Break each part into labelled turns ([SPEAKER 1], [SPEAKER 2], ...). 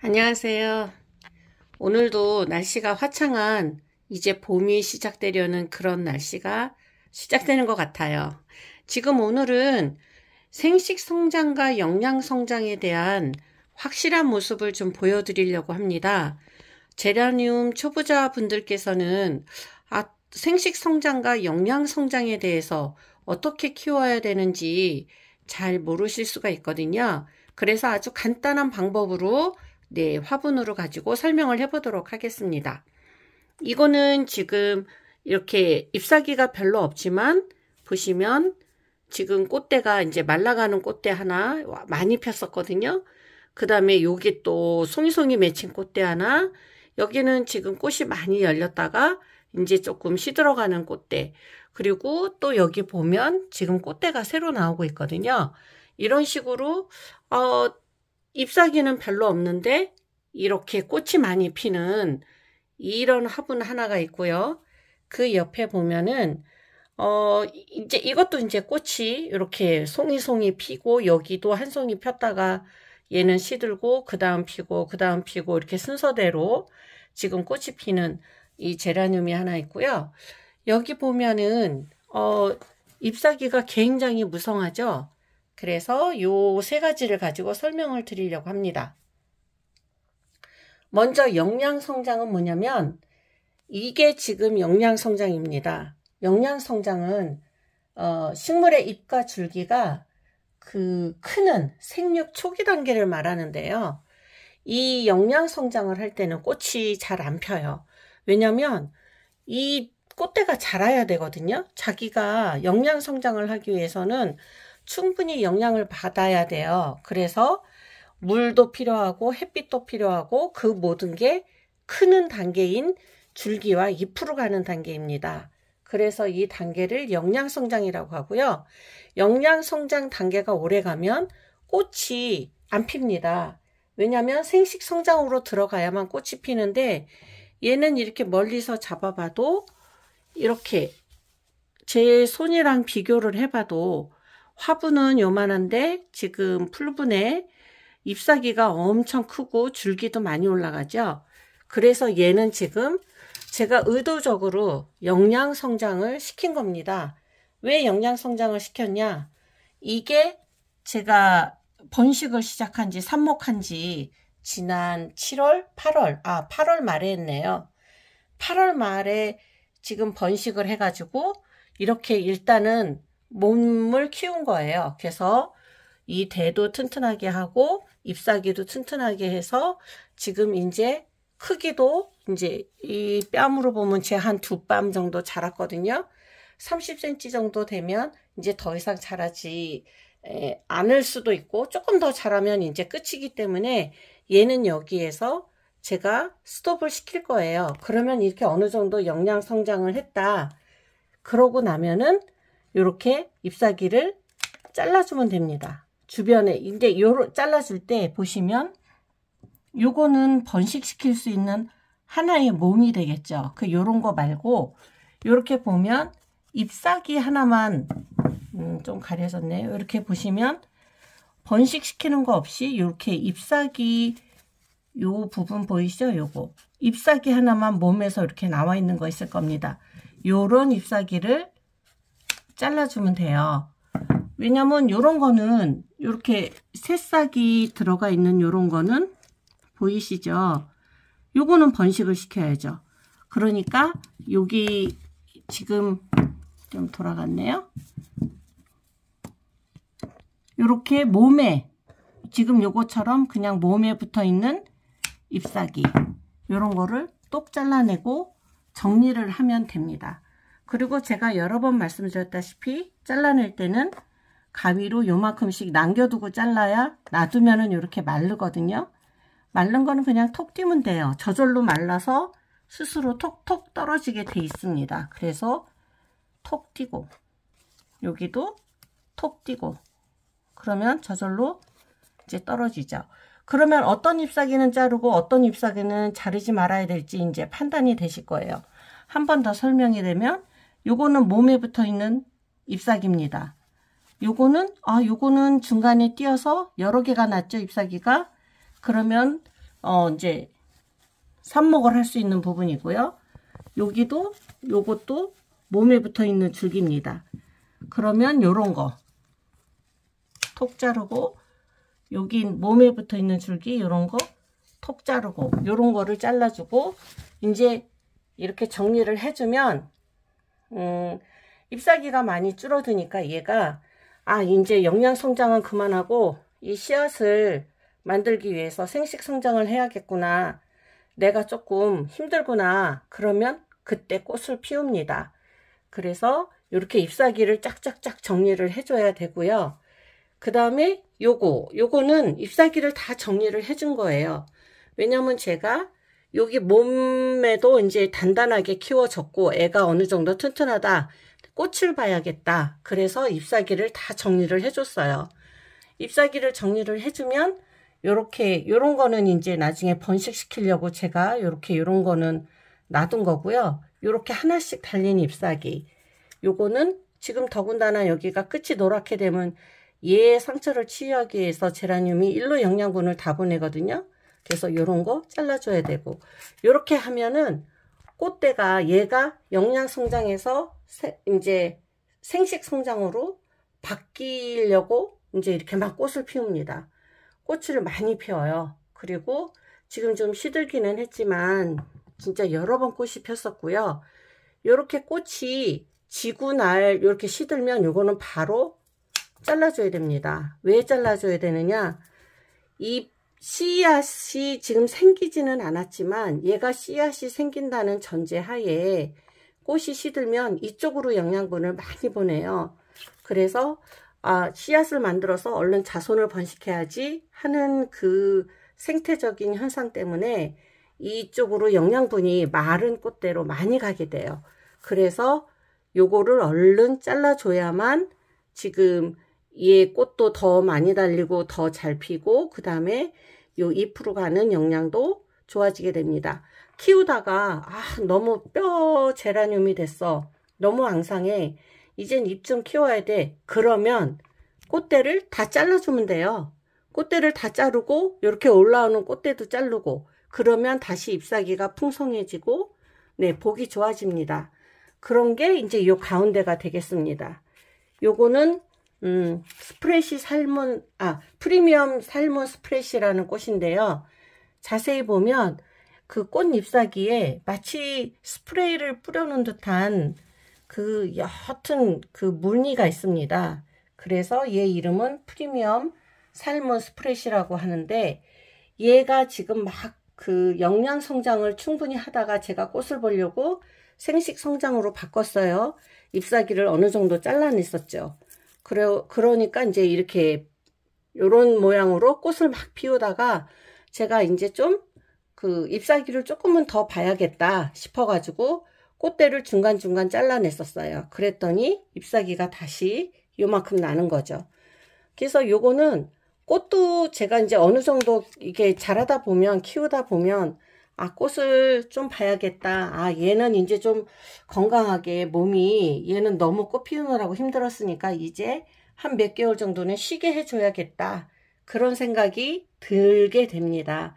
[SPEAKER 1] 안녕하세요. 오늘도 날씨가 화창한 이제 봄이 시작되려는 그런 날씨가 시작되는 것 같아요. 지금 오늘은 생식 성장과 영양 성장에 대한 확실한 모습을 좀 보여드리려고 합니다. 제라늄 초보자 분들께서는 생식 성장과 영양 성장에 대해서 어떻게 키워야 되는지 잘 모르실 수가 있거든요. 그래서 아주 간단한 방법으로 화분으로 가지고 설명을 해보도록 하겠습니다. 이거는 지금 이렇게 잎사귀가 별로 없지만 보시면 지금 꽃대가 이제 말라가는 꽃대 하나 많이 폈었거든요. 그 다음에 여기 또 송이송이 맺힌 꽃대 하나, 여기는 지금 꽃이 많이 열렸다가 이제 조금 시들어가는 꽃대, 그리고 또 여기 보면 지금 꽃대가 새로 나오고 있거든요. 이런 식으로 잎사귀는 별로 없는데 이렇게 꽃이 많이 피는 이런 화분 하나가 있고요. 그 옆에 보면은 이제 이것도 이제 꽃이 이렇게 송이송이 피고, 여기도 한 송이 폈다가 얘는 시들고 그 다음 피고 그 다음 피고 이렇게 순서대로 지금 꽃이 피는 이 제라늄이 하나 있고요. 여기 보면은 잎사귀가 굉장히 무성하죠. 그래서 요 세 가지를 가지고 설명을 드리려고 합니다. 먼저 영양 성장은 뭐냐면 이게 지금 영양 성장입니다. 영양 성장은 식물의 잎과 줄기가 크는 생육 초기 단계를 말하는데요. 이 영양 성장을 할 때는 꽃이 잘 안 펴요. 왜냐면 이 꽃대가 자라야 되거든요. 자기가 영양 성장을 하기 위해서는 충분히 영양을 받아야 돼요. 그래서 물도 필요하고 햇빛도 필요하고 그 모든 게 크는 단계인 줄기와 잎으로 가는 단계입니다. 그래서 이 단계를 영양성장이라고 하고요. 영양성장 단계가 오래 가면 꽃이 안 핍니다. 왜냐하면 생식성장으로 들어가야만 꽃이 피는데, 얘는 이렇게 멀리서 잡아봐도 이렇게 제 손이랑 비교를 해봐도 화분은 요만한데 지금 풀분에 잎사귀가 엄청 크고 줄기도 많이 올라가죠. 그래서 얘는 지금 제가 의도적으로 영양 성장을 시킨 겁니다. 왜 영양 성장을 시켰냐? 이게 제가 번식을 시작한 지, 삽목한 지 지난 8월 말에 했네요. 8월 말에 지금 번식을 해가지고 이렇게 일단은 몸을 키운 거예요. 그래서 이 대도 튼튼하게 하고 잎사귀도 튼튼하게 해서 지금 이제 크기도 이제 이 뺨으로 보면 제 한 두 뺨 정도 자랐거든요. 30cm 정도 되면 이제 더 이상 자라지 않을 수도 있고, 조금 더 자라면 이제 끝이기 때문에 얘는 여기에서 제가 스톱을 시킬 거예요. 그러면 이렇게 어느 정도 영양 성장을 했다. 그러고 나면은 이렇게 잎사귀를 잘라주면 됩니다. 주변에 이제 요로 잘라줄 때 보시면 요거는 번식시킬 수 있는 하나의 몸이 되겠죠. 요런 거 말고 요렇게 보면 잎사귀 하나만 좀 가려졌네요. 이렇게 보시면 번식시키는 거 없이 이렇게 잎사귀 요 부분 보이시죠? 요거 잎사귀 하나만 몸에서 이렇게 나와 있는 거 있을 겁니다. 요런 잎사귀를 잘라주면 돼요. 왜냐면 요런 거는 이렇게 새싹이 들어가 있는 요런 거는 보이시죠? 요거는 번식을 시켜야죠. 그러니까 여기 지금 좀 돌아갔네요. 요렇게 몸에 지금 요거처럼 그냥 몸에 붙어 있는 잎사귀 요런 거를 똑 잘라내고 정리를 하면 됩니다. 그리고 제가 여러 번 말씀드렸다시피 잘라낼 때는 가위로 요만큼씩 남겨두고 잘라야 놔두면은 이렇게 마르거든요. 마른 거는 그냥 톡 띄면 돼요. 저절로 말라서 스스로 톡톡 떨어지게 돼 있습니다. 그래서 톡 띄고 여기도 톡 띄고 그러면 저절로 이제 떨어지죠. 그러면 어떤 잎사귀는 자르고 어떤 잎사귀는 자르지 말아야 될지 이제 판단이 되실 거예요. 한 번 더 설명이 되면 요거는 몸에 붙어 있는 잎사귀입니다. 요거는 중간에 띄어서 여러 개가 났죠, 잎사귀가. 그러면 이제 삽목을 할 수 있는 부분이고요. 여기도 요것도 몸에 붙어 있는 줄기입니다. 그러면 요런 거 톡 자르고, 여기 몸에 붙어 있는 줄기 요런 거 톡 자르고, 요런 거를 잘라주고, 이제 이렇게 정리를 해주면 잎사귀가 많이 줄어드니까 얘가 이제 영양 성장은 그만하고 이 씨앗을 만들기 위해서 생식 성장을 해야겠구나, 내가 조금 힘들구나, 그러면 그때 꽃을 피웁니다. 그래서 이렇게 잎사귀를 쫙쫙쫙 정리를 해줘야 되고요. 그 다음에 요거는 잎사귀를 다 정리를 해준 거예요. 왜냐면 제가 여기 몸에도 이제 단단하게 키워졌고 애가 어느 정도 튼튼하다, 꽃을 봐야겠다, 그래서 잎사귀를 다 정리를 해줬어요. 잎사귀를 정리를 해주면 요런 거는 이제 나중에 번식시키려고 제가 요런 거는 놔둔 거고요. 요렇게 하나씩 달린 잎사귀, 요거는 지금 더군다나 여기가 끝이 노랗게 되면 얘의 상처를 치유하기 위해서 제라늄이 일로 영양분을 다 보내거든요. 그래서 요런 거 잘라줘야 되고, 요렇게 하면은 꽃대가 얘가 영양 성장해서 이제 생식 성장으로 바뀌려고 이제 이렇게 막 꽃을 피웁니다. 꽃을 많이 피워요. 그리고 지금 좀 시들기는 했지만 진짜 여러 번 꽃이 폈었고요. 요렇게 꽃이 지고 날 요렇게 시들면 요거는 바로 잘라줘야 됩니다. 왜 잘라줘야 되느냐, 이 씨앗이 지금 생기지는 않았지만 얘가 씨앗이 생긴다는 전제하에 꽃이 시들면 이쪽으로 영양분을 많이 보내요. 그래서 씨앗을 만들어서 얼른 자손을 번식해야지 하는 그 생태적인 현상 때문에 이쪽으로 영양분이 마른 꽃대로 많이 가게 돼요. 그래서 요거를 얼른 잘라줘야만 지금 얘 꽃도 더 많이 달리고 더 잘 피고, 그 다음에 요 잎으로 가는 영양도 좋아지게 됩니다. 키우다가 너무 뼈 제라늄이 됐어, 너무 앙상해, 이젠 잎 좀 키워야 돼, 그러면 꽃대를 다 잘라주면 돼요. 꽃대를 다 자르고 이렇게 올라오는 꽃대도 자르고, 그러면 다시 잎사귀가 풍성해지고 보기 좋아집니다. 그런 게 이제 요 가운데가 되겠습니다. 요거는 스프레시 살몬, 프리미엄 살몬 스프레시라는 꽃인데요. 자세히 보면 그 꽃 잎사귀에 마치 스프레이를 뿌려놓은 듯한 그 옅은 그 무늬가 있습니다. 그래서 얘 이름은 프리미엄 살몬 스프레시라고 하는데, 얘가 지금 막 그 영양 성장을 충분히 하다가 제가 꽃을 보려고 생식 성장으로 바꿨어요. 잎사귀를 어느 정도 잘라냈었죠. 그러니까 이제 이렇게 요런 모양으로 꽃을 막 피우다가 제가 이제 좀 그 잎사귀를 조금은 더 봐야겠다 싶어가지고 꽃대를 중간중간 잘라냈었어요. 그랬더니 잎사귀가 다시 요만큼 나는 거죠. 그래서 요거는 꽃도 제가 이제 어느 정도 이게 자라다 보면, 키우다 보면 꽃을 좀 봐야겠다, 얘는 이제 좀 건강하게 몸이, 얘는 너무 꽃 피우느라고 힘들었으니까 이제 한 몇 개월 정도는 쉬게 해줘야겠다, 그런 생각이 들게 됩니다.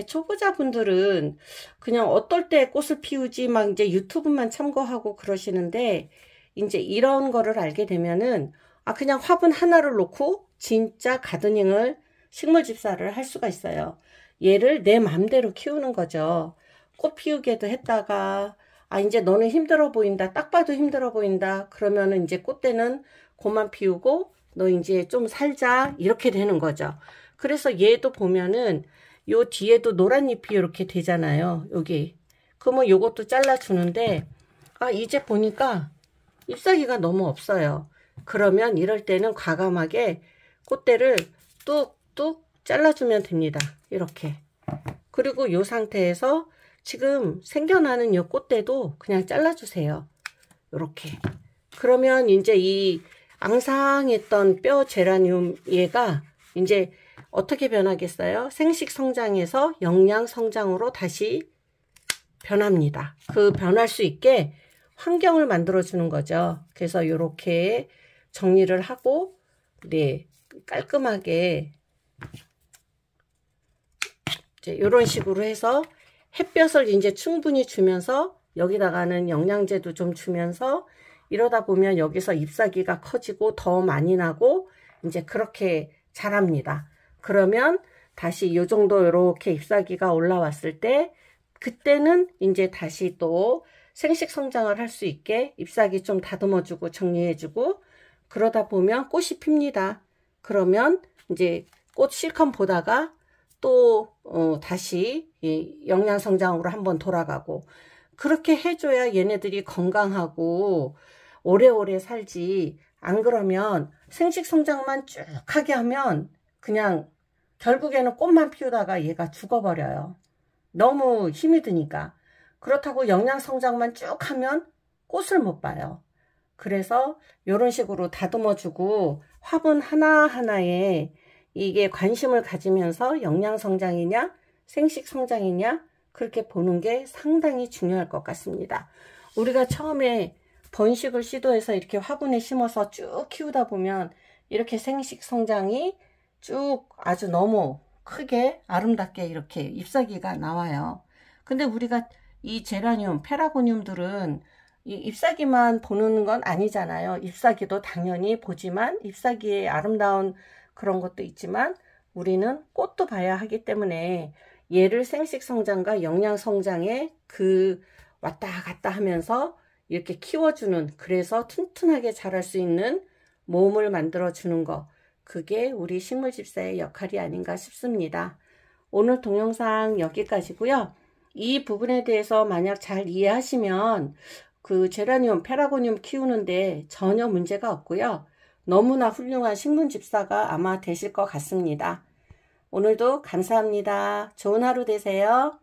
[SPEAKER 1] 초보자분들은 그냥 어떨 때 꽃을 피우지 막 이제 유튜브만 참고하고 그러시는데, 이제 이런 거를 알게 되면은 그냥 화분 하나를 놓고 진짜 가드닝을, 식물 집사를 할 수가 있어요. 얘를 내 맘대로 키우는 거죠. 꽃 피우게도 했다가 이제 너는 힘들어 보인다, 딱 봐도 힘들어 보인다, 그러면은 이제 꽃대는 그만 피우고 너 이제 좀 살자, 이렇게 되는 거죠. 그래서 얘도 보면은 요 뒤에도 노란 잎이 이렇게 되잖아요. 여기. 그러면 요것도 잘라주는데 이제 보니까 잎사귀가 너무 없어요. 그러면 이럴 때는 과감하게 꽃대를 뚝뚝 잘라주면 됩니다. 이렇게. 그리고 요 상태에서 지금 생겨나는 요 꽃대도 그냥 잘라주세요. 이렇게. 그러면 이제 이 앙상했던 뼈 제라늄 얘가 이제 어떻게 변하겠어요? 생식 성장에서 영양 성장으로 다시 변합니다. 그 변할 수 있게 환경을 만들어 주는 거죠. 그래서 이렇게 정리를 하고 깔끔하게 이제 이런 식으로 해서 햇볕을 이제 충분히 주면서 여기다가는 영양제도 좀 주면서 이러다 보면 여기서 잎사귀가 커지고 더 많이 나고 이제 그렇게 자랍니다. 그러면 다시 이 정도 이렇게 잎사귀가 올라왔을 때 그때는 이제 다시 또 생식 성장을 할 수 있게 잎사귀 좀 다듬어주고 정리해주고 그러다 보면 꽃이 핍니다. 그러면 이제 꽃 실컷 보다가 또 다시 영양 성장으로 한번 돌아가고 그렇게 해줘야 얘네들이 건강하고 오래오래 살지. 안 그러면 생식 성장만 쭉 하게 하면 그냥 결국에는 꽃만 피우다가 얘가 죽어버려요. 너무 힘이 드니까. 그렇다고 영양 성장만 쭉 하면 꽃을 못 봐요. 그래서 이런 식으로 다듬어주고 화분 하나하나에 이게 관심을 가지면서 영양 성장이냐 생식 성장이냐 그렇게 보는 게 상당히 중요할 것 같습니다. 우리가 처음에 번식을 시도해서 이렇게 화분에 심어서 쭉 키우다 보면 이렇게 생식 성장이 쭉 아주 너무 크게 아름답게 이렇게 잎사귀가 나와요. 근데 우리가 이 제라늄, 페라고늄들은 이 잎사귀만 보는 건 아니잖아요. 잎사귀도 당연히 보지만 잎사귀의 아름다운 그런 것도 있지만 우리는 꽃도 봐야 하기 때문에 얘를 생식 성장과 영양 성장에 그 왔다 갔다 하면서 이렇게 키워주는, 그래서 튼튼하게 자랄 수 있는 몸을 만들어 주는 거, 그게 우리 식물집사의 역할이 아닌가 싶습니다. 오늘 동영상 여기까지고요. 이 부분에 대해서 만약 잘 이해하시면 그 제라늄, 페라고늄 키우는데 전혀 문제가 없고요. 너무나 훌륭한 식물집사가 아마 되실 것 같습니다. 오늘도 감사합니다. 좋은 하루 되세요.